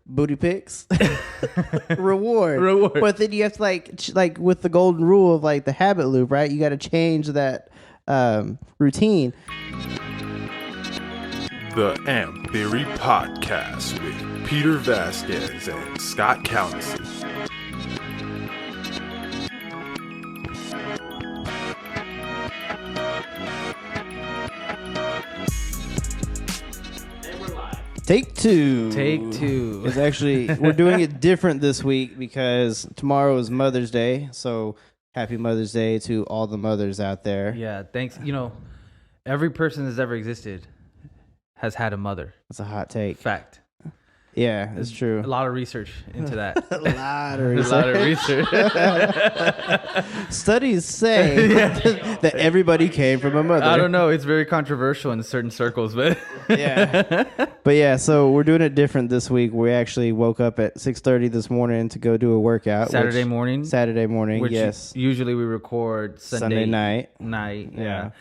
booty pics. Reward. But then you have to like with the golden rule of like the habit loop, right? You got to change that routine. The Amp Theory Podcast with Peter Vazquez and Scott Kalnasy. Take two. It's actually, we're doing it different this week because tomorrow is Mother's Day. So happy Mother's Day to all the mothers out there. Yeah, thanks. You know, every person that's ever existed has had a mother. That's a hot take. Fact. Yeah, it's true. A lot of research into that. A lot of research. Studies say that everybody came from a mother. I don't know. It's very controversial in certain circles, but yeah. So we're doing it different this week. We actually woke up at 6:30 this morning to go do a workout. Saturday morning. Which yes. Usually we record Sunday night. Yeah.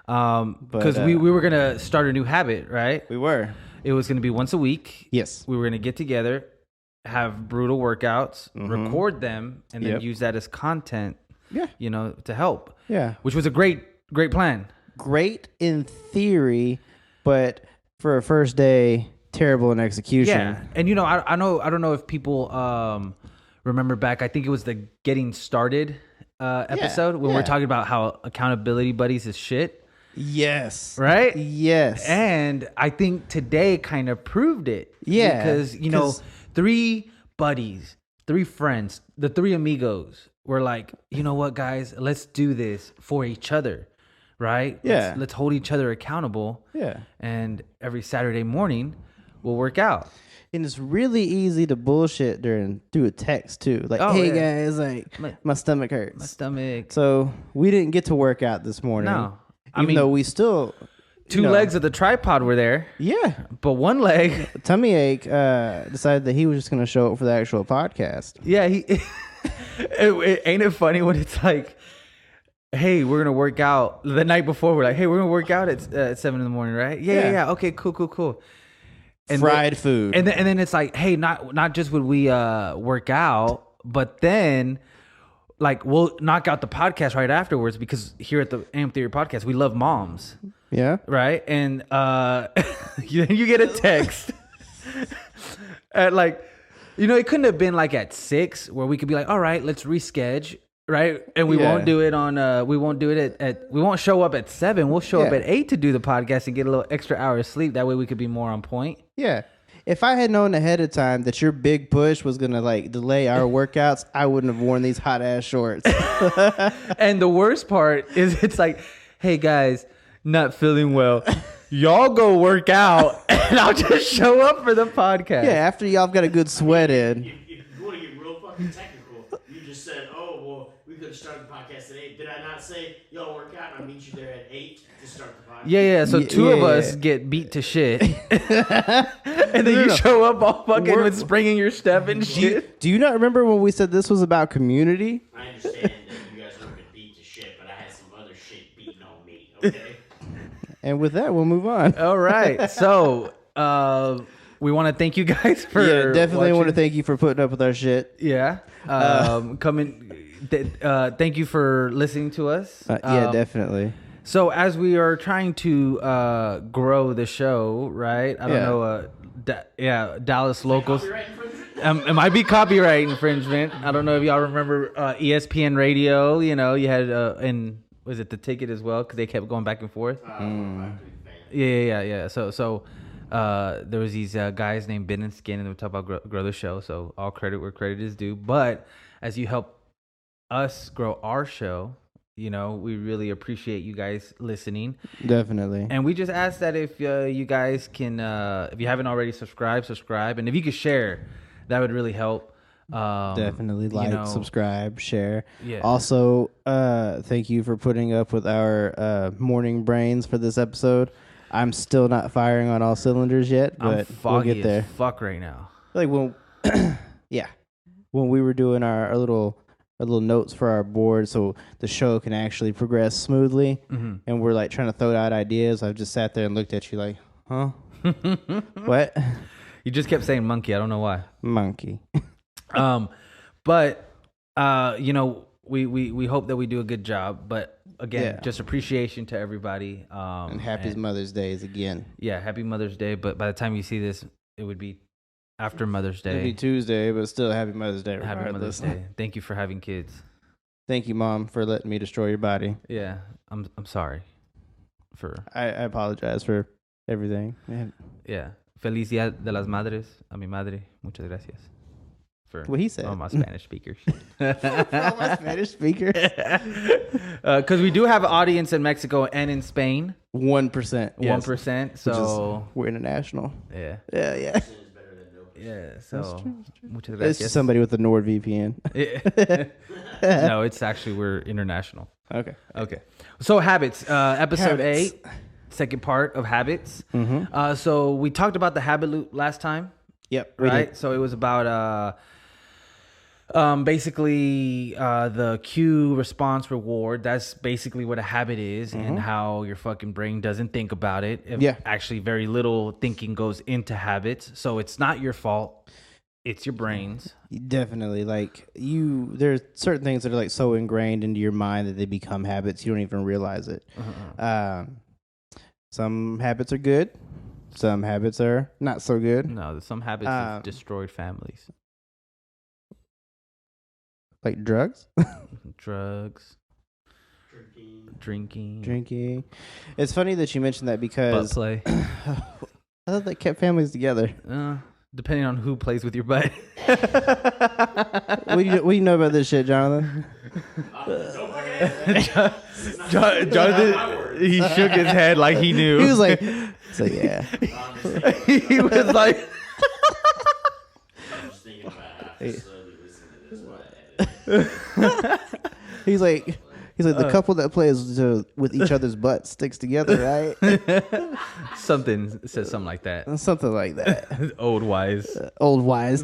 Because we were gonna start a new habit, right? We were. It was going to be once a week. Yes. We were going to get together, have brutal workouts, record them, and then use that as content, you know, to help. Yeah. Which was a great plan. Great in theory, but for a first day, terrible in execution. Yeah. And, you know, I don't know if people remember back. I think it was the Getting Started episode when we're talking about how accountability buddies is shit. Yes. Right? Yes. And I think today kind of proved it. Yeah. Because, you know, 3 buddies, 3 friends, the 3 amigos were like, you know what, guys, let's do this for each other. Right? Yeah. Let's hold each other accountable. Yeah. And every Saturday morning, we'll work out. And it's really easy to bullshit through a text too. Like, hey guys, like my stomach hurts. My stomach. So we didn't get to work out this morning. No. Even though we still... 2 legs of the tripod were there. Yeah. But 1 leg... Tummy ache decided that he was just going to show up for the actual podcast. Yeah. Ain't it funny when it's like, hey, we're going to work out. The night before, we're like, hey, we're going to work out at 7 in the morning, right? Yeah. Okay, cool. And fried food. And then it's like, hey, not just would we work out, but then... like, we'll knock out the podcast right afterwards because here at the Amp Theory Podcast, we love moms. Yeah. Right? And you get a text at like, you know, it couldn't have been like at 6 where we could be like, all right, let's reschedule. Right? And we won't do it on, we won't show up at 7. We'll show up at 8 to do the podcast and get a little extra hour of sleep. That way we could be more on point. Yeah. If I had known ahead of time that your big push was going to like delay our workouts, I wouldn't have worn these hot ass shorts. And the worst part is it's like, hey guys, not feeling well. Y'all go work out and I'll just show up for the podcast. Yeah, after y'all got a good sweat in. If you want to get real fucking technical, you just said, oh, well, we could have started the podcast at 8. Did I not say, y'all work out and I'll meet you there at 8 to start the podcast? Yeah. So 2 of us get beat to shit. And then you show up all fucking with spring in your step and shit. Do you not remember when we said this was about community? I understand that you guys were beat to shit, but I had some other shit beating on me, okay? And with that, we'll move on. All right. So we want to thank you guys for definitely watching. want to thank you for putting up with our shit. Yeah. Thank you for listening to us. Yeah, definitely. So as we are trying to grow the show, right? I don't know. Dallas locals. It might be copyright infringement. I don't know if y'all remember ESPN Radio. You know, you had was it the ticket as well because they kept going back and forth. Yeah. So there was these guys named Ben and Skin, and they would talk about grow the show. So all credit where credit is due. But as you help us grow our show, you know, we really appreciate you guys listening. Definitely. And we just ask that if you guys can, if you haven't already subscribe. And if you could share, that would really help. Definitely subscribe, share. Yeah. Also, thank you for putting up with our morning brains for this episode. I'm still not firing on all cylinders yet, but we'll get there. As fuck right now. Like when we were doing our little notes for our board so the show can actually progress smoothly, and we're like trying to throw out ideas. I've just sat there and looked at you like, huh? What? You just kept saying monkey. I don't know why. Monkey. But you know, we hope that we do a good job. But again, just appreciation to everybody. And happy Mother's Days again. Yeah, happy Mother's Day. But by the time you see this, it would be after Mother's Day. It'd be Tuesday, but still happy Mother's Day. Happy Mother's Day. Thank you for having kids. Thank you, Mom, for letting me destroy your body. Yeah, I'm sorry. I apologize for everything. Yeah. Feliz Dia de las Madres a mi madre. Muchas gracias. For what he said. all my Spanish speakers. For all my Spanish speakers. Because we do have an audience in Mexico and in Spain. 1%. Yes. 1%. So we're international. Yeah. Yeah. Yeah. So muchas It's gracias. just somebody with a NordVPN. No, it's actually we're international. Okay. So habits, episode Habits. 8, second part of habits. Mm-hmm. So we talked about the habit loop last time, Yep. right? So it was about basically the cue, response, reward. That's basically what a habit is, and how your fucking brain doesn't think about it. Actually, very little thinking goes into habits, so it's not your fault. It's your brain's. Definitely. Like there's certain things that are like so ingrained into your mind that they become habits. You don't even realize it. Some habits are good. Some habits are not so good. No, some habits have destroyed families. Like drugs? Drugs. Drinking. It's funny that you mentioned that because Butt play. I thought that kept families together. Depending on who plays with your butt. What do you know about this shit, Jonathan? Jonathan, he shook his head like he knew. He was like, so yeah. He was like, I'm just thinking about how to slowly listen to this one. He's like the couple that plays with each other's butts sticks together, right? something says something like that. Something like that. Old wise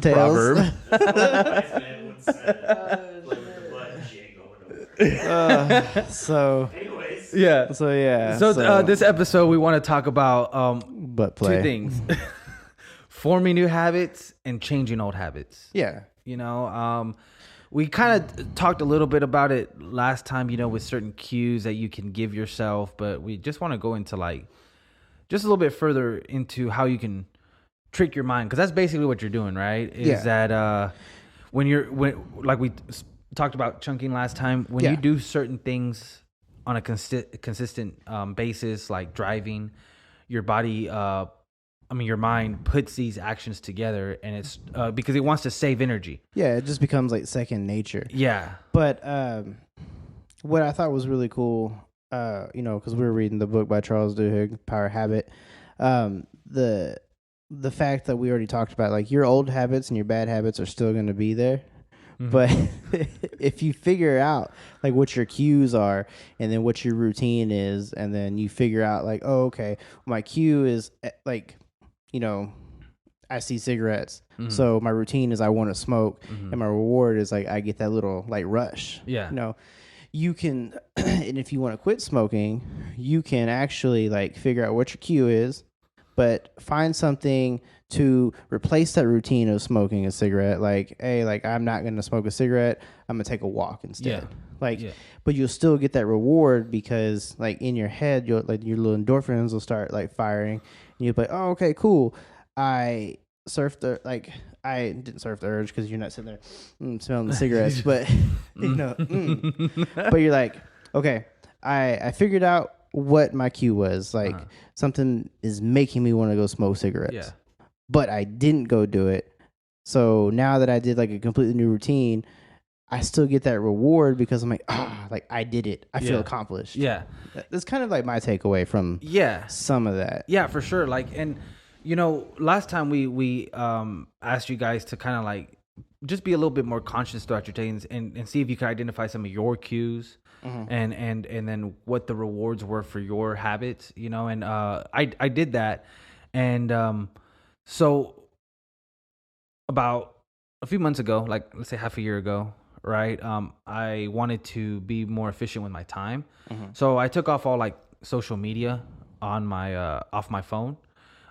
tales. proverb. Wise man once said, play with the butt and she ain't going nowhere. So Anyways. Yeah. So this episode we want to talk about butt play. 2 things: forming new habits and changing old habits. Yeah. You know, we kind of talked a little bit about it last time, you know, with certain cues that you can give yourself, but we just want to go into like just a little bit further into how you can trick your mind, because that's basically what you're doing, right? Is that when like we talked about chunking last time, when you do certain things on a consistent basis, like driving, your body, your mind puts these actions together, and it's because it wants to save energy. Yeah, it just becomes like second nature. Yeah. But what I thought was really cool, because we were reading the book by Charles Duhigg, Power Habit, the fact that we already talked about, like your old habits and your bad habits are still going to be there. Mm-hmm. But if you figure out like what your cues are and then what your routine is, and then you figure out like, oh, okay, my cue is like, I see cigarettes. Mm-hmm. So my routine is I want to smoke, and my reward is like I get that little like rush. Yeah. You can, and if you want to quit smoking, you can actually like figure out what your cue is, but find something to replace that routine of smoking a cigarette. Like, hey, like I'm not going to smoke a cigarette. I'm going to take a walk instead. Yeah. But you'll still get that reward because like in your head, your little endorphins will start like firing, and you'll be like, oh, okay, cool. I didn't surf the urge because you're not sitting there smelling the cigarettes, but but you're like, okay, I figured out what my cue was. Like something is making me want to go smoke cigarettes, but I didn't go do it. So now that I did like a completely new routine, I still get that reward because I'm like, like I did it. I feel accomplished. Yeah, that's kind of like my takeaway from some of that. Yeah, for sure. Like, and last time we asked you guys to kind of like just be a little bit more conscious throughout your days and see if you can identify some of your cues and then what the rewards were for your habits, and I did that. And so about a few months ago, like let's say half a year ago, right, I wanted to be more efficient with my time. So I took off all like social media on my off my phone.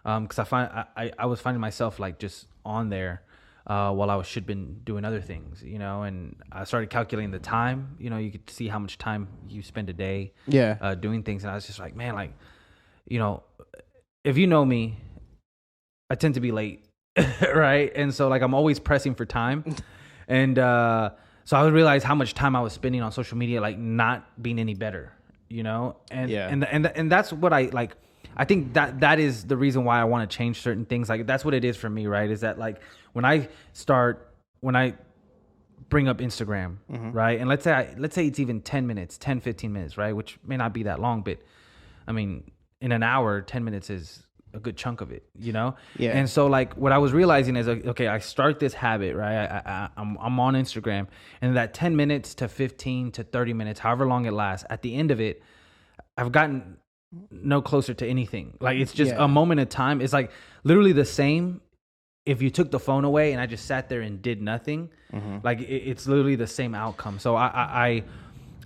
Because I was finding myself like just on there while I should been doing other things, you know. And I started calculating the time. You know, you could see how much time you spend a day doing things, and I was just like, man, like, you know, if you know me, I tend to be late, right? And so like I'm always pressing for time, and so I would realize how much time I was spending on social media, like not being any better, you know. And that's what I like. I think that is the reason why I want to change certain things. Like that's what it is for me, right? Is that like when I bring up Instagram, right? And let's say it's even 10 minutes, 10, 15 minutes, right? Which may not be that long, but I mean, in an hour, 10 minutes is a good chunk of it, you know? Yeah. And so like what I was realizing is, okay, I start this habit, right? I'm on Instagram, and that 10 minutes to 15 to 30 minutes, however long it lasts, at the end of it, I've gotten no closer to anything. Like it's just a moment of time. It's like literally the same if you took the phone away and I just sat there and did nothing. Like it's literally the same outcome. So I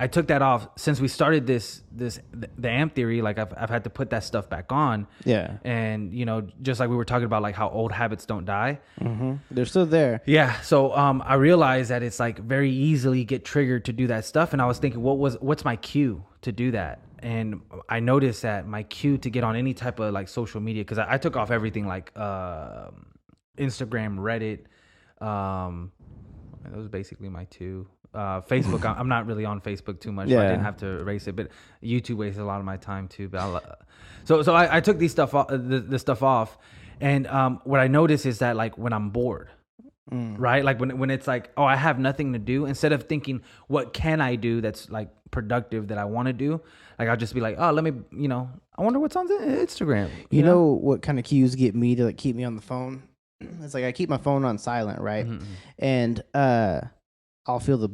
took that off since we started the AMP theory. Like I've had to put that stuff back on. Yeah. And you know, just like we were talking about, like how old habits don't die. They're still there. Yeah. So I realized that it's like very easily get triggered to do that stuff. And I was thinking, what's my cue to do that? And I noticed that my cue to get on any type of like social media, because I took off everything like Instagram, Reddit. That was basically my two. Facebook, I'm not really on Facebook too much. So I didn't have to erase it, but YouTube wastes a lot of my time too. But so I took these stuff off, the stuff off, and what I noticed is that like when I'm bored, right, like when it's like, oh, I have nothing to do, instead of thinking what can I do that's like productive that I want to do, like I'll just be like, oh, let me, you know, I wonder what's on Instagram. You know what kind of cues get me to like keep me on the phone? It's like I keep my phone on silent, right? And I'll feel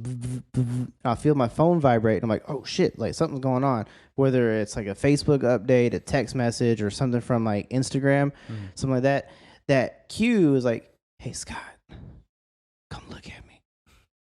I'll feel my phone vibrate, and I'm like, oh shit, like something's going on. Whether it's like a Facebook update, a text message, or something from like Instagram, something like that. That cue is like, hey Scott, come look at me.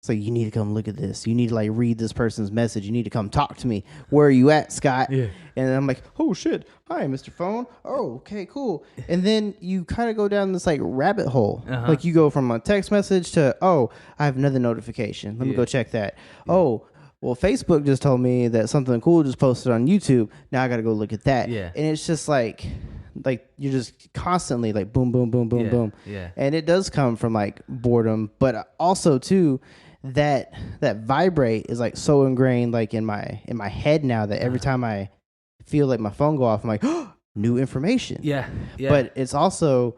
It's like, you need to come look at this. You need to like read this person's message. You need to come talk to me. Where are you at, Scott? Yeah. And I'm like, oh shit, hi, Mr. Phone. Oh, okay, cool. And then you kind of go down this like rabbit hole. Like you go from a text message to, oh, I have another notification. Let me go check that. Oh, well, Facebook just told me that something cool just posted on YouTube. Now I got to go look at that. Yeah. And it's just like you're just constantly like boom, boom, boom, boom, boom. Yeah. And it does come from like boredom, but also too, that vibrate is like so ingrained like in my head now that every time I feel like my phone go off, I'm like, oh, new information. Yeah. But it's so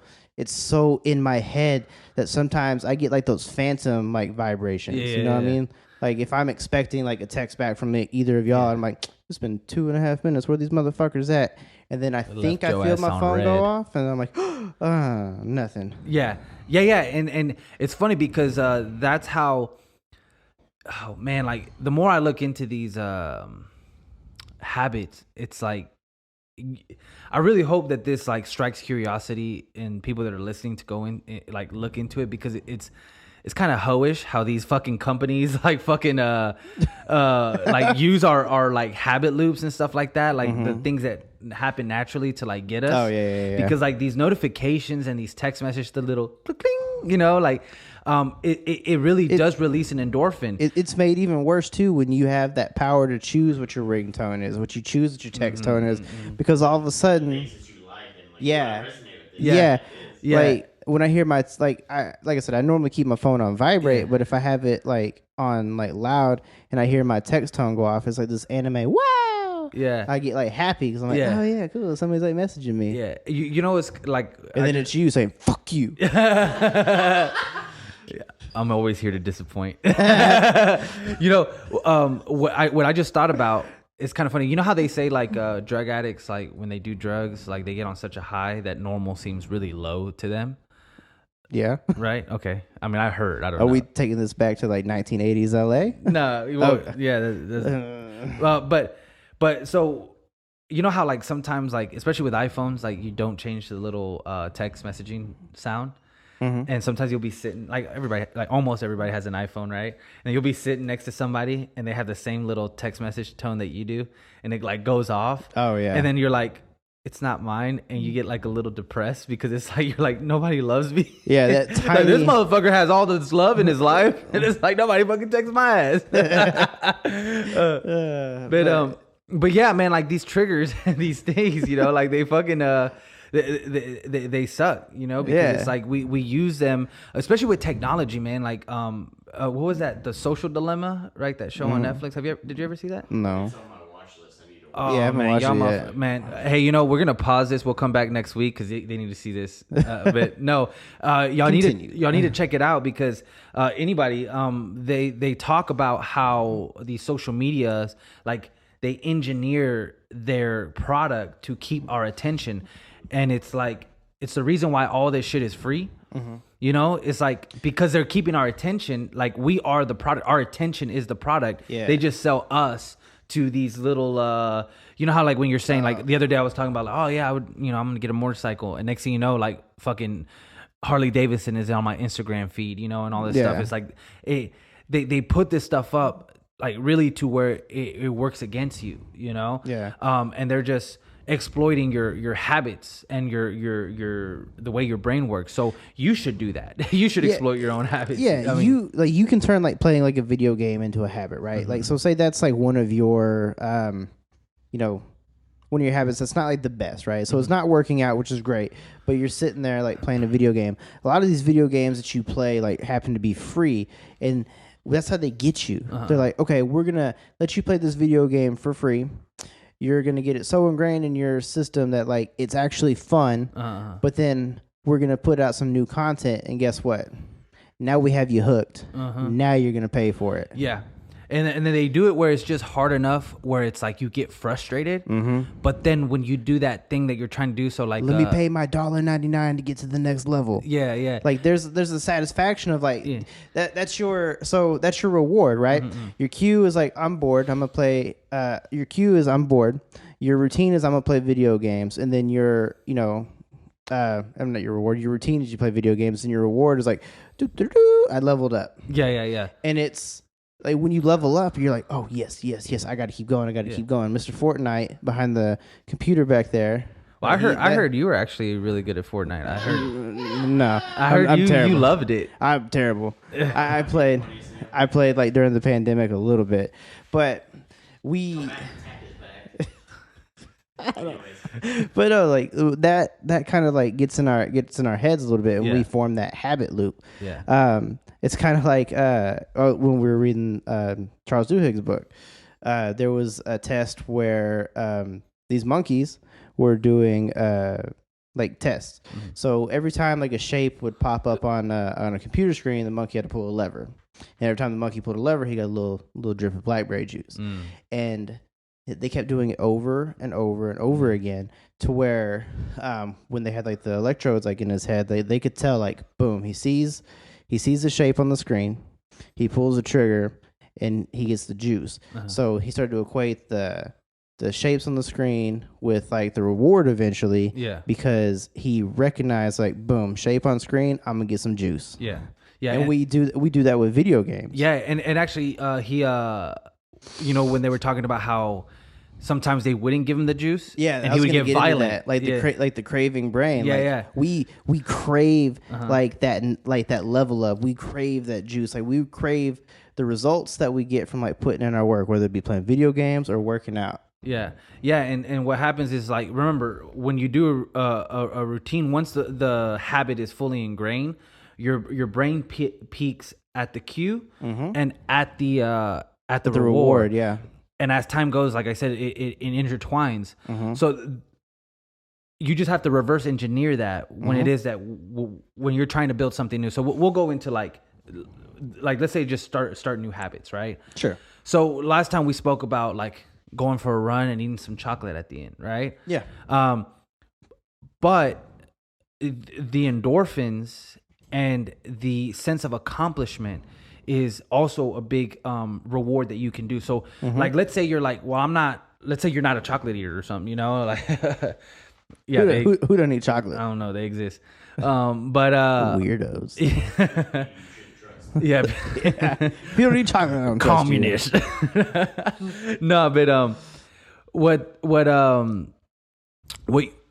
in my head that sometimes I get like those phantom like vibrations. You know what I mean? Like if I'm expecting like a text back from either of y'all, I'm like, it's been 2.5 minutes. Where are these motherfuckers at? And then I think I feel my phone go off, and I'm like, nothing. Yeah. And it's funny because that's how. Oh man, like the more I look into these habits, it's like I really hope that this like strikes curiosity in people that are listening to go in, like look into it, because it's kind of hoish how these fucking companies like fucking like use our like habit loops and stuff like that, like the things that happen naturally to like get us. Oh yeah. Because like these notifications and these text messages, the little cling, you know, like it really does release an endorphin. It's made even worse too when you have that power to choose what your ringtone is, what you choose what your text tone is, because all of a sudden, like when I hear my like I said, I normally keep my phone on vibrate, but if I have it like on like loud and I hear my text tone go off, it's like this anime wow. Yeah, I get like happy because I'm like, oh yeah, cool. Somebody's like messaging me. Yeah, you know, it's like, and then it's you saying fuck you. Yeah, I'm always here to disappoint. You know, what I just thought about, it's kind of funny. You know how they say like drug addicts, like when they do drugs, like they get on such a high that normal seems really low to them. Yeah. Right. Okay. I mean, I heard. I don't know. Are we taking this back to like 1980s LA? No. Well, yeah. But so you know how like sometimes like especially with iPhones, like you don't change the little text messaging sound. And sometimes you'll be sitting, like everybody, like almost everybody has an iPhone, right? And you'll be sitting next to somebody and they have the same little text message tone that you do, and it like goes off. Oh yeah. And then you're like, it's not mine, and you get like a little depressed because it's like you're like, nobody loves me. Yeah, that Like, tiny. this motherfucker has all this love in his life, and it's like nobody fucking texts my ass. But yeah, man, like these triggers and these things, like they fucking they suck, because it's like we use them, especially with technology, man. Like what was that? The Social Dilemma, right? That show on Netflix. Did you ever see that? No. It's on my watch list. I need to watch. Oh, Yeah, I haven't man, watched y'all it yet. man. Hey, we're gonna pause this. We'll come back next week because they need to see this. But no, y'all Continue. need to check it out because anybody, they talk about how these social medias, like, they engineer their product to keep our attention, and it's like it's the reason why all this shit is free. It's like because they're keeping our attention. Like, we are the product. Our attention is the product. Yeah. They just sell us to these little how, like, when you're saying, like, the other day I was talking about, like, oh yeah, I would, I'm gonna get a motorcycle, and next thing you know, like, fucking Harley Davidson is on my Instagram feed, and all this stuff. It's like they put this stuff up like really to where it works against you, and they're just exploiting your habits and your the way your brain works. So you should do that. You should exploit your own habits. Yeah, you can turn like playing like a video game into a habit, right? Like, so say that's like one of your one of your habits that's not like the best, right? So it's not working out, which is great, but you're sitting there like playing a video game. A lot of these video games that you play like happen to be free, and that's how they get you. They're like, okay, we're gonna let you play this video game for free. You're gonna get it so ingrained in your system that like it's actually fun. But then we're gonna put out some new content, and guess what? Now we have you hooked. Now you're gonna pay for it. Yeah. And then they do it where it's just hard enough where it's like you get frustrated. But then when you do that thing that you're trying to do, so like, let me pay my $1.99 to get to the next level. Yeah. Like there's a satisfaction of like that's your reward, right? Your cue is like, I'm bored, I'm gonna play. Your cue is I'm bored. Your routine is I'm gonna play video games, and then your I'm not your reward. Your routine is you play video games, and your reward is like, I leveled up. Yeah. And it's like when you level up, you're like, oh yes, I got to keep going. Keep going. Mr. Fortnite behind the computer back there. Well, I heard you were actually really good at Fortnite. I heard. No, I heard I'm you terrible. You loved it. I'm terrible. I played like during the pandemic a little bit, but we. But no, like that kind of like gets in our heads a little bit, and we form that habit loop. Yeah. It's kind of like when we were reading Charles Duhigg's book, there was a test where these monkeys were doing like tests. So every time like a shape would pop up on a computer screen, the monkey had to pull a lever, and every time the monkey pulled a lever, he got a little drip of blackberry juice, and they kept doing it over and over and over again to where when they had like the electrodes like in his head, they could tell like, boom, he sees the shape on the screen, he pulls the trigger, and he gets the juice. So he started to equate the shapes on the screen with like the reward eventually. Yeah. Because he recognized like, boom, shape on screen, I'm gonna get some juice. Yeah. And we do that with video games. Yeah, and actually he when they were talking about how sometimes they wouldn't give him the juice. Yeah, and he would get violent. Like the craving brain. Yeah, like, we crave like that level up. We crave that juice. Like we crave the results that we get from like putting in our work, whether it be playing video games or working out. Yeah, and what happens is, like, remember when you do a routine, once the habit is fully ingrained, your brain peaks at the cue and at the reward. Yeah. And as time goes, like I said, it intertwines. So you just have to reverse engineer that when it is that when you're trying to build something new. So we'll go into like let's say just start new habits, right? Sure. So last time we spoke about like going for a run and eating some chocolate at the end, right? Yeah. But the endorphins and the sense of accomplishment is also a big reward that you can do. So like, let's say you're like, well, let's say you're not a chocolate eater or something, like, yeah. Who doesn't eat chocolate? I don't know. They exist. But weirdos. Yeah. If you don't eat chocolate, I don't trust Communist. No, but what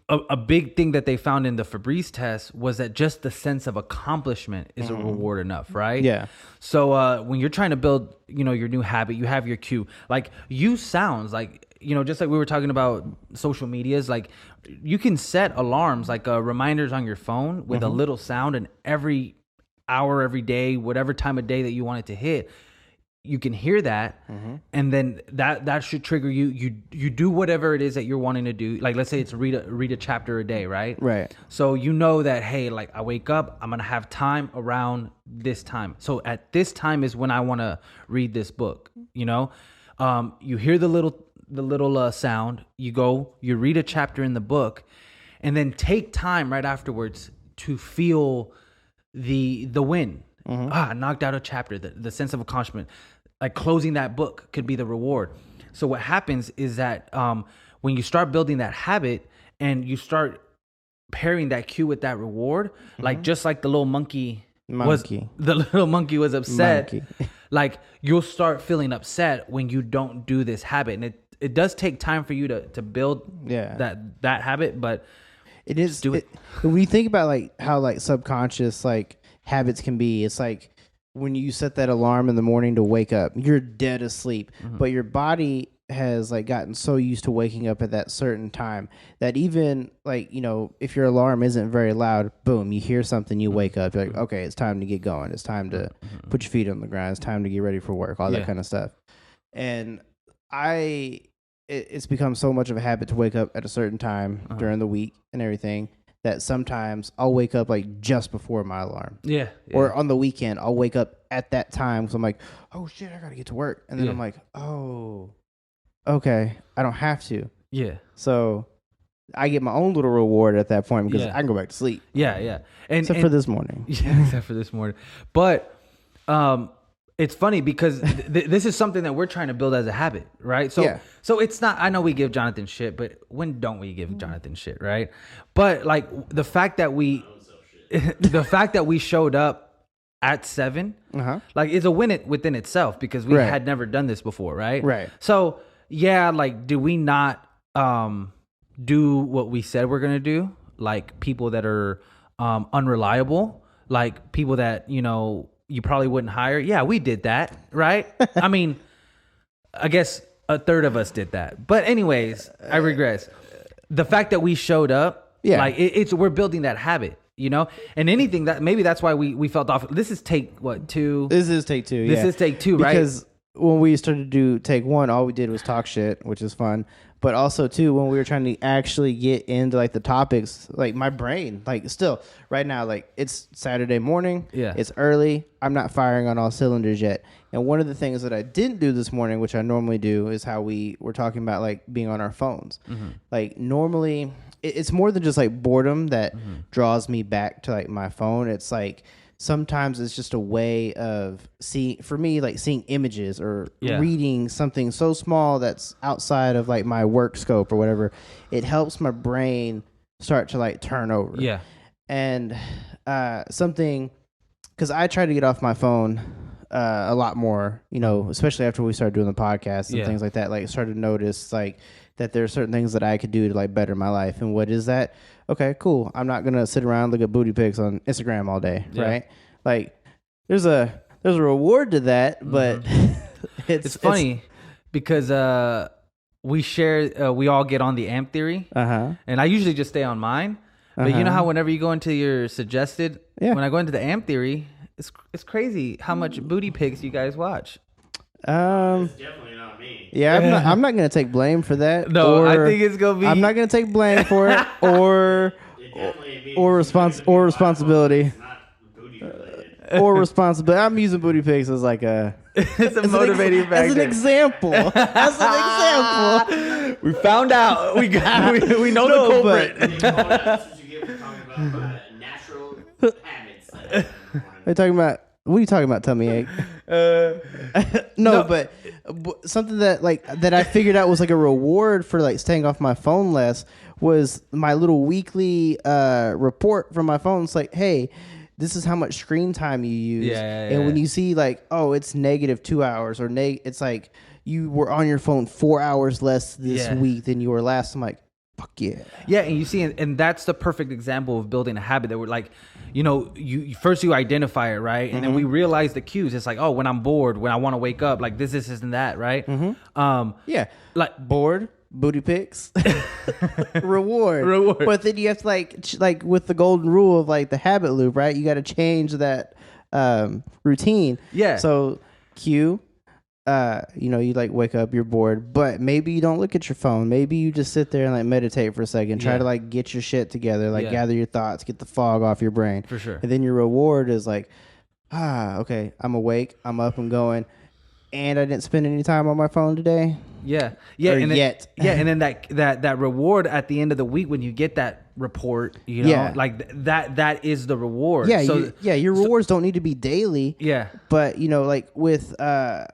a big thing that they found in the Febreze test was that just the sense of accomplishment is a reward enough, right? Yeah. So when you're trying to build, your new habit, you have your cue. Like you sounds like, just like we were talking about social medias, like you can set alarms, like reminders on your phone with a little sound, and every hour, every day, whatever time of day that you want it to hit, you can hear that, and then that should trigger you. You do whatever it is that you're wanting to do. Like let's say it's read a chapter a day, right? Right. So you know that, hey, like I wake up, I'm gonna have time around this time. So at this time is when I want to read this book. You hear the little sound. You go, you read a chapter in the book, and then take time right afterwards to feel the win. I knocked out a chapter. The sense of accomplishment. Like closing that book could be the reward. So what happens is that when you start building that habit and you start pairing that cue with that reward, like just like the little monkey was upset, like you'll start feeling upset when you don't do this habit. And it does take time for you to build that habit, but it is. Do it. When you think about like how like subconscious like habits can be, it's like when you set that alarm in the morning to wake up, you're dead asleep, but your body has like gotten so used to waking up at that certain time that even like, if your alarm isn't very loud, boom, you hear something, you wake up, you're like, okay, it's time to get going. It's time to put your feet on the ground. It's time to get ready for work, all that kind of stuff. And it's become so much of a habit to wake up at a certain time during the week and everything, that sometimes I'll wake up like just before my alarm. Yeah. Or on the weekend, I'll wake up at that time. So I'm like, oh shit, I got to get to work. And then I'm like, oh, okay, I don't have to. Yeah. So I get my own little reward at that point because I can go back to sleep. Yeah. Except for this morning. Yeah, except for this morning. But it's funny because this is something that we're trying to build as a habit, right? So it's not, I know we give Jonathan shit, but when don't we give Jonathan shit, right? But like the fact that we showed up at 7, like is a win within itself because we had never done this before, right? Right. So yeah, like do we not do what we said we're gonna do? Like people that are unreliable, like people that you probably wouldn't hire. Yeah, we did that, right? I mean, I guess a third of us did that. But anyways, I regress. The fact that we showed up, like we're building that habit, and anything that maybe that's why we felt off. This is take 2. This is take 2. This is take 2, right? Because when we started to do take 1, all we did was talk shit, which is fun. But also too, when we were trying to actually get into like the topics, like my brain, like still right now, like it's Saturday morning. Yeah. It's early. I'm not firing on all cylinders yet. And one of the things that I didn't do this morning, which I normally do, is how we were talking about like being on our phones. Like normally it's more than just like boredom that draws me back to like my phone. It's like, sometimes it's just a way of seeing images or reading something so small that's outside of like my work scope or whatever. It helps my brain start to like turn over. Yeah. And something, because I try to get off my phone a lot more, especially after we started doing the podcast and things like that. Like started to notice like that there are certain things that I could do to like better my life. And what is that? Okay, cool. I'm not gonna sit around and look at booty pics on Instagram all day, right? Like, there's a reward to that, but it's funny because we all get on the AMP theory, and I usually just stay on mine. But you know how whenever you go into your suggested, when I go into the AMP theory, it's crazy how much booty pics you guys watch. It's definitely not me. Yeah, I'm not gonna take blame for that. No, I think it's gonna be. I'm not gonna take blame for it, or responsibility. It's not booty related. Or responsibility. I'm using booty pics as like it's a motivating factor. As an example. We found out. We know the culprit. Since you get talking about natural habits. What are you talking about, tummy ache? No, but something that I figured out was like a reward for like staying off my phone less was my little weekly report from my phone. It's like, hey, this is how much screen time you use. And when you see like, oh, it's -2 hours or it's like you were on your phone 4 hours less this week than you were last. I'm like, fuck yeah. Yeah, and you see, and that's the perfect example of building a habit that we're like, you first you identify it, right? And then we realize the cues. It's like, oh, when I'm bored, when I want to wake up, like this and that, right? Yeah. Like Bored, booty pics, reward. But then you have to like with the golden rule of like the habit loop, right? You got to change that routine. Yeah. So cue, you like wake up, you're bored, but maybe you don't look at your phone. Maybe you just sit there and like meditate for a second, try to like get your shit together, like gather your thoughts, get the fog off your brain. For sure. And then your reward is like, okay, I'm awake, I'm up and going, and I didn't spend any time on my phone today. Yeah, or and then, yet. and then that reward at the end of the week when you get that report, like that is the reward. Yeah, your rewards don't need to be daily. Yeah, but like with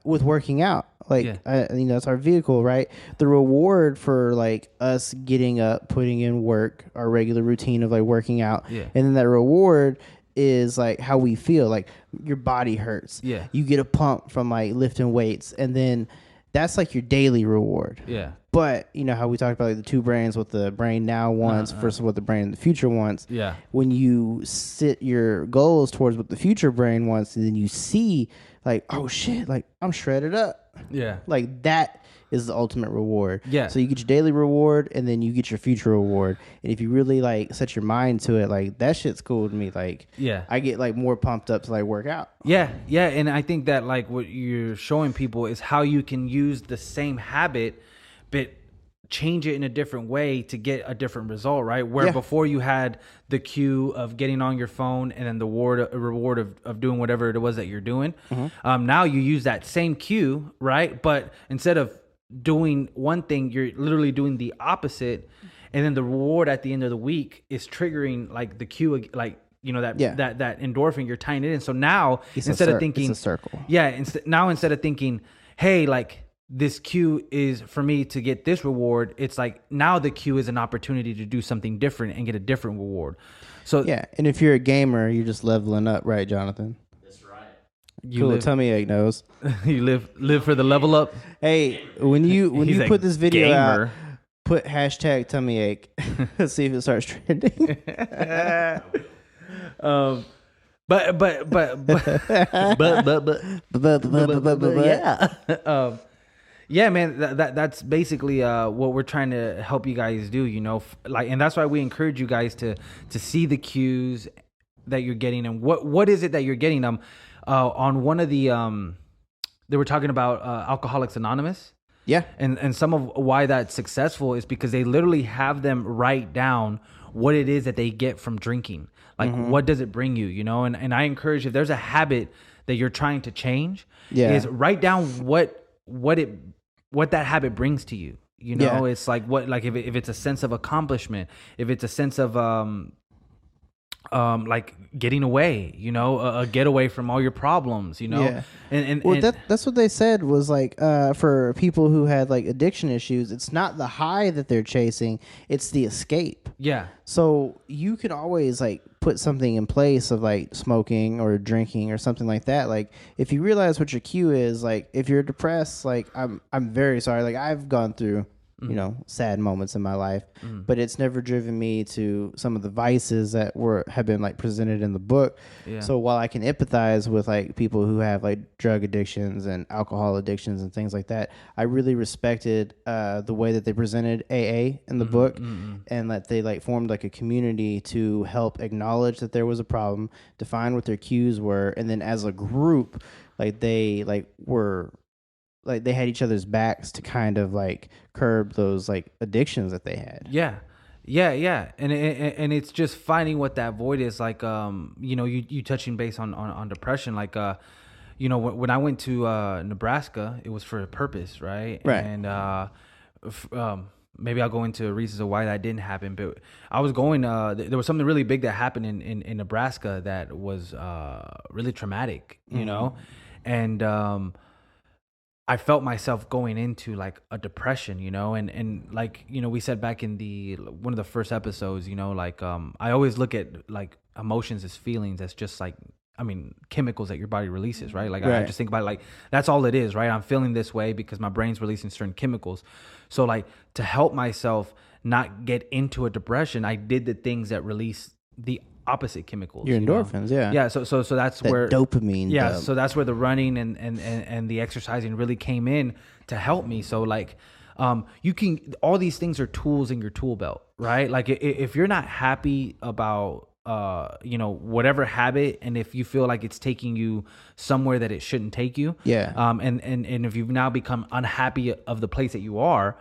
working out, like that's our vehicle, right? The reward for like us getting up, putting in work, our regular routine of like working out, and then that reward is like how we feel. Like your body hurts. Yeah, you get a pump from like lifting weights, and then that's like your daily reward. Yeah. But how we talked about like the two brains, what the brain now wants versus what the brain in the future wants. Yeah. When you set your goals towards what the future brain wants, and then you see like, oh shit, like I'm shredded up. Yeah. Like that is the ultimate reward. Yeah. So you get your daily reward, and then you get your future reward. And if you really like set your mind to it, like that shit's cool to me. Like, I get like more pumped up to like work out. Yeah. Yeah. And I think that like what you're showing people is how you can use the same habit, but change it in a different way to get a different result, right? Where before you had the cue of getting on your phone and then the reward of doing whatever it was that you're doing. Now you use that same cue, right? But instead of doing one thing, you're literally doing the opposite, and then the reward at the end of the week is triggering like the cue, like that endorphin, you're tying it in. So now instead of thinking it's a circle, instead of thinking, hey, like this cue is for me to get this reward, it's like now the cue is an opportunity to do something different and get a different reward. So and if you're a gamer, you're just leveling up, right, Jonathan? Cool, tummy ache knows. You live for the level up. Hey, when you put this video out, put hashtag tummy ache. See if it starts trending. Yeah, man. That's basically what we're trying to help you guys do. And that's why we encourage you guys to see the cues that you're getting, and what is it that you're getting. On one of the they were talking about Alcoholics Anonymous. Yeah. And some of why that's successful is because they literally have them write down what it is that they get from drinking. Like, what does it bring you, And I encourage, if there's a habit that you're trying to change, is write down what that habit brings to you. It's like if it's a sense of accomplishment, if it's a sense of like getting away, a getaway from all your problems, and that's what they said was like, for people who had like addiction issues, it's not the high that they're chasing, it's the escape. Yeah. So you could always like put something in place of like smoking or drinking or something like that. Like if you realize what your cue is, like if you're depressed, like I'm very sorry. Like I've gone through sad moments in my life, but it's never driven me to some of the vices that have been like presented in the book. Yeah. So while I can empathize with like people who have like drug addictions and alcohol addictions and things like that, I really respected the way that they presented AA in the book, and that they like formed like a community to help acknowledge that there was a problem, define what their cues were, and then as a group, like they they had each other's backs to kind of like curb those like addictions that they had. Yeah. And it's just finding what that void is. Like, you touching base on depression. Like, when I went to Nebraska, it was for a purpose, right? Right. And maybe I'll go into reasons of why that didn't happen. But I was going. There was something really big that happened in Nebraska that was really traumatic. And I felt myself going into like a depression, and like, we said back in one of the first episodes, I always look at like emotions as feelings, as just like, chemicals that your body releases, right? Like, I just think about it, like, that's all it is, right? I'm feeling this way because my brain's releasing certain chemicals. So like, to help myself not get into a depression, I did the things that release the opposite chemicals. Your you know? endorphins, yeah. Yeah. So that's That where dopamine. Yeah. dump. So that's where the running and the exercising really came in to help me. So like, you can, all these things are tools in your tool belt, right? Like if you're not happy about, you know, whatever habit, and if you feel like it's taking you somewhere that it shouldn't take you, and if you've now become unhappy of the place that you are,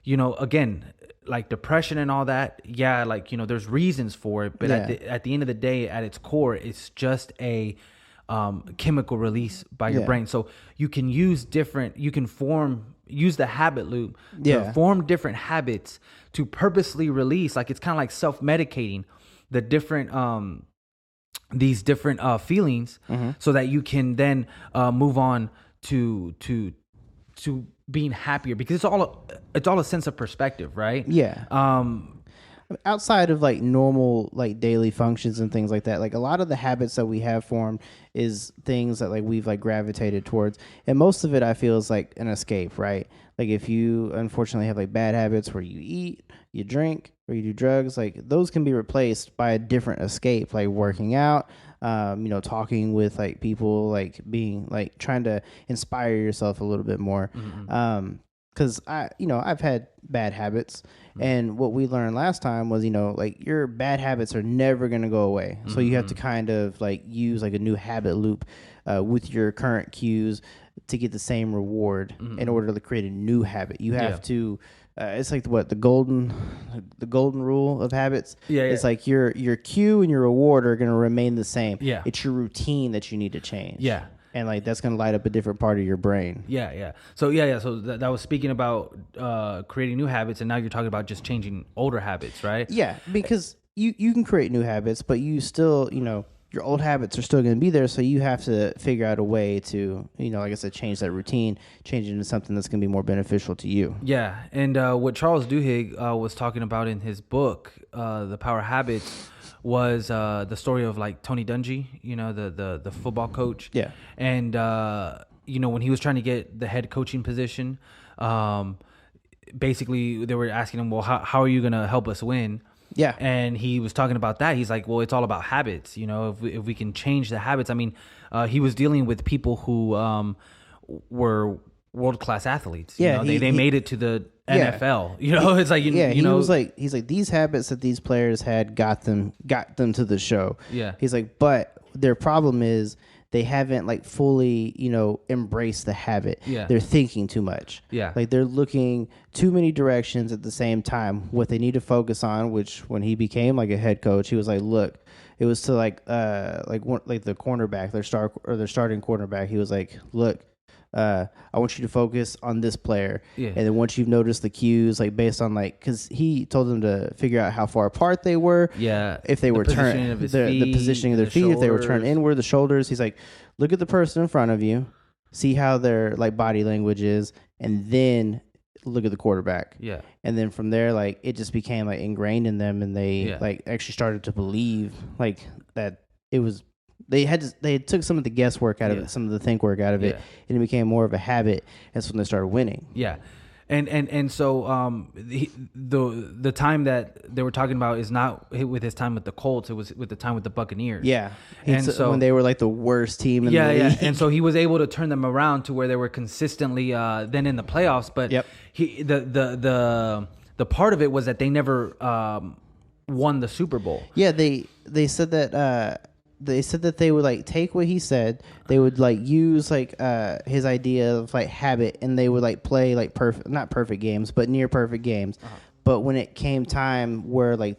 you know, again, like depression and all that, yeah, like, you know, there's reasons for it, but at the end of the day, at its core, it's just a chemical release by your brain. So you can use use the habit loop to form different habits to purposely release. Like it's kind of like self-medicating the different these different feelings, so that you can then move on to being happier, because it's all a sense of perspective, right? Outside of like normal like daily functions and things like that, like a lot of the habits that we have formed is things that like we've like gravitated towards, and most of it I feel is like an escape, right? Like if you unfortunately have like bad habits where you eat, you drink, or you do drugs, like those can be replaced by a different escape, like working out, you know, talking with like people, like being like trying to inspire yourself a little bit more. Because I've had bad habits, and what we learned last time was, you know, like your bad habits are never going to go away. So you have to kind of like use like a new habit loop with your current cues to get the same reward in order to create a new habit. You have to. It's like the golden rule of habits. It's like your cue and your reward are going to remain the same. It's your routine that you need to change. And like that's gonna light up a different part of your brain. So So that was speaking about creating new habits, and now you're talking about just changing older habits, right? Yeah, because you can create new habits, but you still, you know, your old habits are still gonna be there. So you have to figure out a way to, you know, like I said, change that routine, change it into something that's gonna be more beneficial to you. Yeah, and what Charles Duhigg was talking about in his book, The Power of Habits, was the story of like Tony Dungy, you know, the football coach. And you know, when he was trying to get the head coaching position, basically they were asking him, well, how are you gonna help us win? And he was talking about that. He's like, well, it's all about habits. You know, if we can change the habits. I mean, he was dealing with people who were world-class athletes. You know, they made it to the NFL. You know, it's like, you know, he's like these habits that these players had got them to the show. He's like, but their problem is they haven't like fully, you know, embraced the habit. They're thinking too much. Like they're looking too many directions at the same time. What they need to focus on, which when he became like a head coach, he was like, look, it was to like the cornerback, their starting cornerback. He was like, look, I want you to focus on this player. And then once you've noticed the cues, like based on like, because he told them to figure out how far apart they were. If they were turned, the positioning of their feet, if they were turned inward, the shoulders. He's like, look at the person in front of you, see how their like body language is, and then look at the quarterback. And then from there, like it just became like ingrained in them, and they like actually started to believe like that it was. They took some of the guesswork out of it, some of the think work out of it, and it became more of a habit. That's when they started winning. And so the time that they were talking about is not with his time with the Colts. It was with the time with the Buccaneers. And so when they were like the worst team in the league. And so he was able to turn them around to where they were consistently then in the playoffs. But the part of it was that they never won the Super Bowl. They said that. They said that they would like take what he said, they would like use like his idea of like habit, and they would like play like not perfect games, but near perfect games. But when it came time where like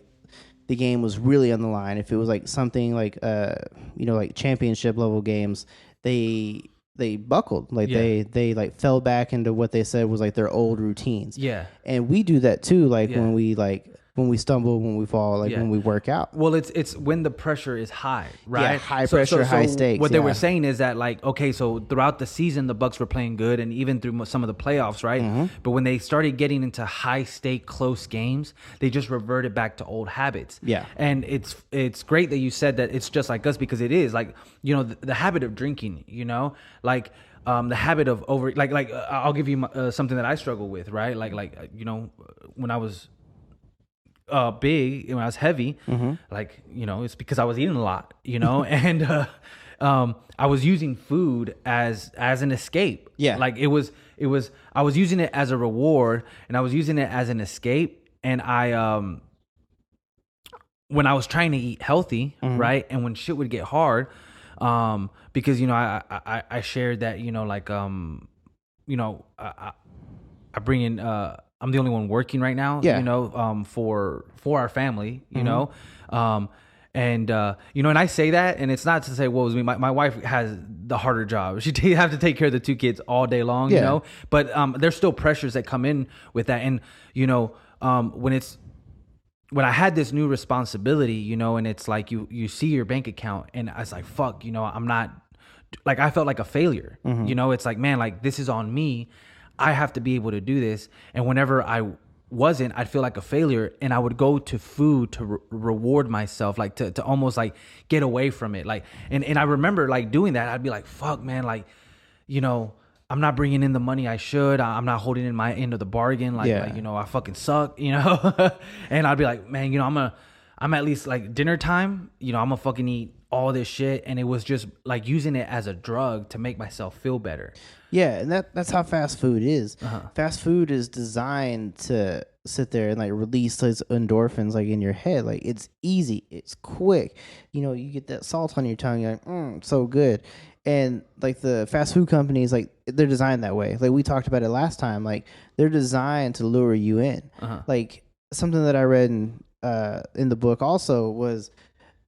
the game was really on the line, if it was like something like you know, like championship level games, they buckled, like they like fell back into what they said was like their old routines. And we do that too, like when we like when we stumble, when we fall, like when we work out. Well, it's when the pressure is high, right? Yeah, high pressure, high stakes. What they were saying is that, like, okay, so throughout the season, the Bucks were playing good, and even through some of the playoffs, right? Mm-hmm. But when they started getting into high stake, close games, they just reverted back to old habits. Yeah. And it's great that you said that it's just like us, because it is like, you know, the habit of drinking, you know, like. The habit of I'll give you something that I struggle with, right? Like you know, when I was big, when I was heavy, like, you know, it's because I was eating a lot, you know, and I was using food as an escape. Yeah, like it was I was using it as a reward, and I was using it as an escape, and I when I was trying to eat healthy, right, and when shit would get hard. Because, you know, I shared that, you know, like, you know, I bring in, I'm the only one working right now, you know, for our family, you know, and, you know, and I say that, and it's not to say, well, it was me. My wife has the harder job. She have to take care of the 2 kids all day long, you know, but, there's still pressures that come in with that. And, you know, when I had this new responsibility, you know, and it's like you see your bank account, and I was like, fuck, you know, I'm not, like, I felt like a failure. You know, it's like, man, like, this is on me. I have to be able to do this. And whenever I wasn't, I'd feel like a failure, and I would go to food to reward myself, like to almost like get away from it. Like, and I remember like doing that. I'd be like, fuck, man, like, you know, I'm not bringing in the money I should. I'm not holding in my end of the bargain. Like, you know, I fucking suck, you know? And I'd be like, man, you know, I'm at least like dinner time, you know, I'm gonna fucking eat all this shit. And it was just like using it as a drug to make myself feel better. Yeah. And that's how fast food is. Fast food is designed to sit there and like release those endorphins like in your head. Like, it's easy. It's quick. You know, you get that salt on your tongue. You're like, so good. And like the fast food companies, like, they're designed that way. Like we talked about it last time. Like, they're designed to lure you in. Like, something that I read in the book also was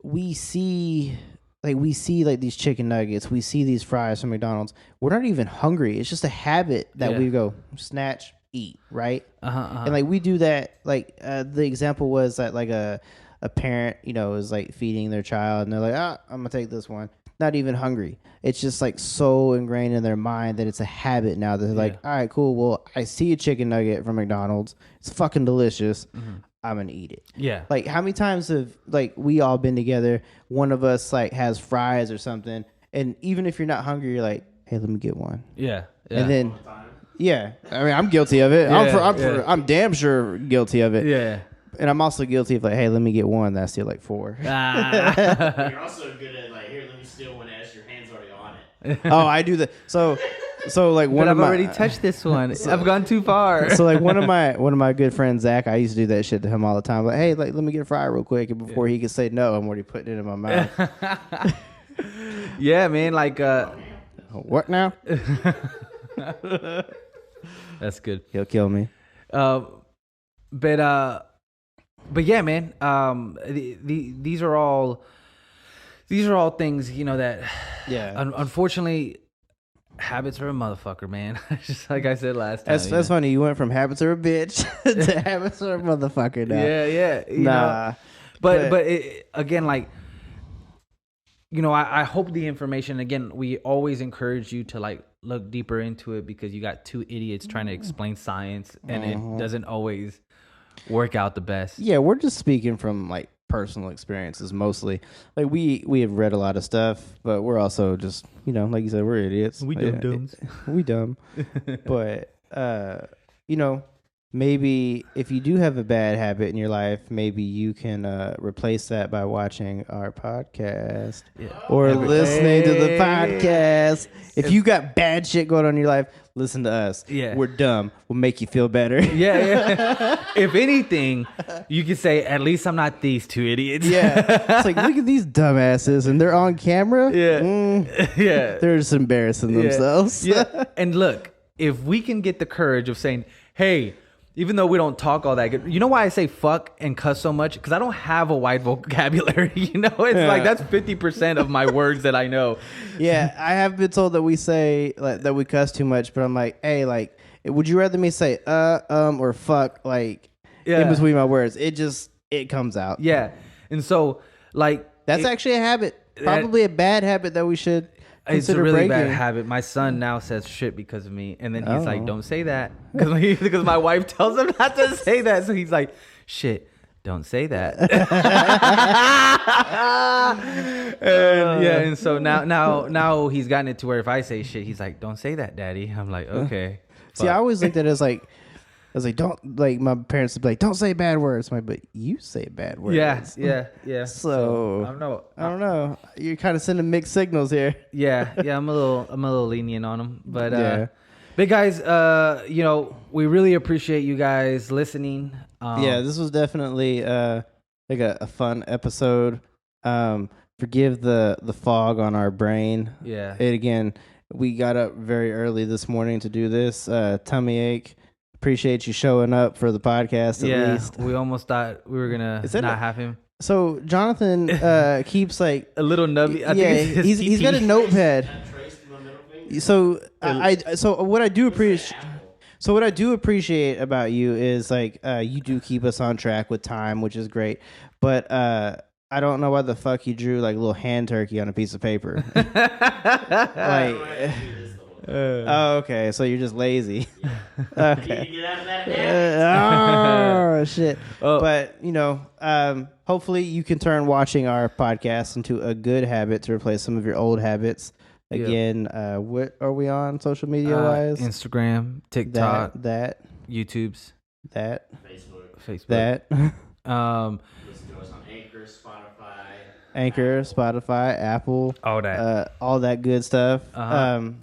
we see like these chicken nuggets, we see these fries from McDonald's. We're not even hungry. It's just a habit that we go snatch, eat, right? And like we do that. Like the example was that like a parent, you know, is like feeding their child, and they're like, I'm gonna take this one. Not even hungry. It's just like so ingrained in their mind that it's a habit now that they're like, all right, cool. Well, I see a chicken nugget from McDonald's. It's fucking delicious. I'm going to eat it. Yeah. Like, how many times have like we all been together? One of us like has fries or something. And even if you're not hungry, you're like, hey, let me get one. Yeah. And then, I mean, I'm guilty of it. I'm damn sure guilty of it. Yeah. And I'm also guilty of like, hey, let me get one. That's still like 4. You're also good at like, here, let me steal one as your hand's already on it. Oh, I do that. So like one of my, I've already touched this one. I've gone too far. So like one of my good friends, Zach, I used to do that shit to him all the time. Like, hey, like let me get a fry real quick, and before he could say no, I'm already putting it in my mouth. Yeah, man. Like, what now? That's good. He'll kill me. But yeah, man. These are all things, you know, that unfortunately habits are a motherfucker, man. Just like I said last time. That's funny. You went from habits are a bitch to habits are a motherfucker now. Yeah. Know? But again, like, you know, I hope the information, again, we always encourage you to like look deeper into it, because you got 2 idiots trying to explain science, and it doesn't always work out the best. Yeah, we're just speaking from like personal experiences mostly. Like we have read a lot of stuff, but we're also just, you know, like you said, we're idiots. We dumb. We dumb. But you know, maybe if you do have a bad habit in your life, maybe you can replace that by watching our podcast or listening to the podcast. If you got bad shit going on in your life, listen to us. Yeah. We're dumb. We'll make you feel better. Yeah. If anything, you could say, at least I'm not these 2 idiots. Yeah. It's like, look at these dumbasses, and they're on camera. Yeah. Yeah. They're just embarrassing themselves. Yeah. And look, if we can get the courage of saying, hey, even though we don't talk all that good, you know why I say fuck and cuss so much? Because I don't have a wide vocabulary. You know, it's like that's 50% of my words that I know. Yeah, I have been told that we say like, that we cuss too much, but I'm like, hey, like, would you rather me say or fuck? Like, in between my words. It comes out. Yeah. And so, like, That's actually a habit. Probably a bad habit that we should it's a consider really breaking. bad habit. My son now says shit because of me. And then he's like, don't say that. Because my wife tells him not to say that. So he's like, shit, don't say that. And so now he's gotten it to where if I say shit, he's like, don't say that, daddy. I'm like, okay. See, I always looked at it as like, I was like, don't, like, my parents would be like, don't say bad words. I'm like, but you say bad words. Yeah. So I don't know. You're kind of sending mixed signals here. Yeah. I'm a little lenient on them, but Yeah. But guys, we really appreciate you guys listening. Yeah, this was definitely like a fun episode. Forgive the fog on our brain. Yeah. We got up very early this morning to do this. Tummy ache. Appreciate you showing up for the podcast at least. We almost thought we were gonna not have him. So Jonathan keeps like a little nubby. I think he's got a notepad. So what I do appreciate about you is like you do keep us on track with time, which is great. But I don't know why the fuck you drew like a little hand turkey on a piece of paper. Oh, okay. So you're just lazy. Okay. Get out of that habit. Oh shit. But hopefully you can turn watching our podcast into a good habit to replace some of your old habits. Again, what are we on social media wise? Instagram, TikTok, that YouTube's, Facebook, that. Listen to us on Anchor, Spotify, Apple, all that good stuff.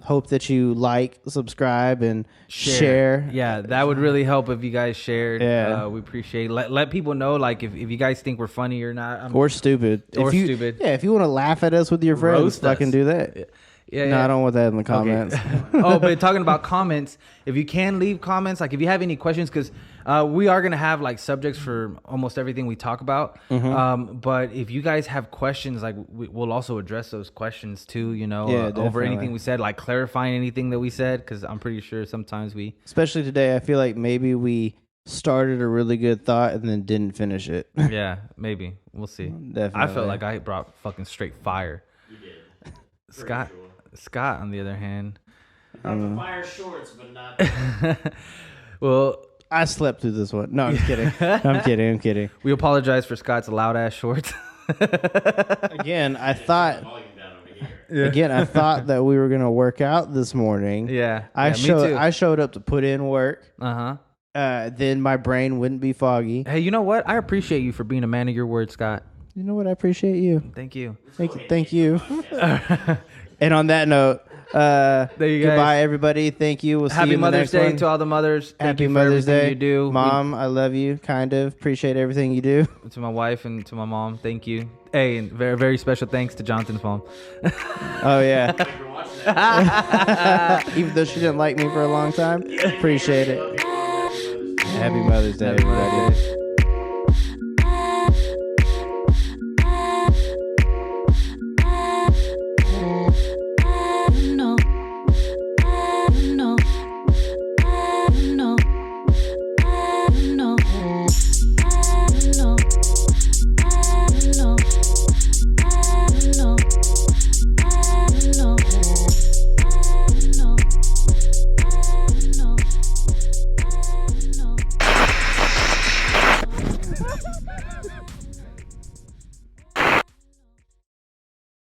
Hope that you like, subscribe, and share. Yeah, that would really help if you guys shared. Yeah, we appreciate it. Let people know, like, if you guys think we're funny or not, or stupid, stupid. Yeah, if you want to laugh at us with your friends, fucking do that. Yeah. No, I don't want that in the comments. Okay. But talking about comments, if you can leave comments, like if you have any questions, because we are going to have like subjects for almost everything we talk about. Mm-hmm. But if you guys have questions, like we'll also address those questions too, over anything we said, like clarifying anything that we said, because I'm pretty sure sometimes especially today, I feel like maybe we started a really good thought and then didn't finish it. Yeah, maybe. We'll see. Definitely. I felt like I brought fucking straight fire. You did. Scott, on the other hand, the fire shorts, but not. Well, I slept through this one. No, I'm just kidding. I'm kidding. We apologize for Scott's loud ass shorts. Again, I thought that we were gonna work out this morning. Yeah, I me too. I showed up to put in work. Then my brain wouldn't be foggy. Hey, you know what? I appreciate you for being a man of your word, Scott. You know what? I appreciate you. Thank you. Thank you. And on that note, there you go. Goodbye, everybody. Thank you. We'll see you Happy in the Mother's next Day one. to all the mothers. Thank Happy you for Mother's everything Day. you do. Mom, I love you. Kind of. Appreciate everything you do. To my wife and to my mom, thank you. Hey, and very, very special thanks to Jonathan's mom. Oh, yeah. Even though she didn't like me for a long time. Appreciate it. Happy Mother's Day, everybody.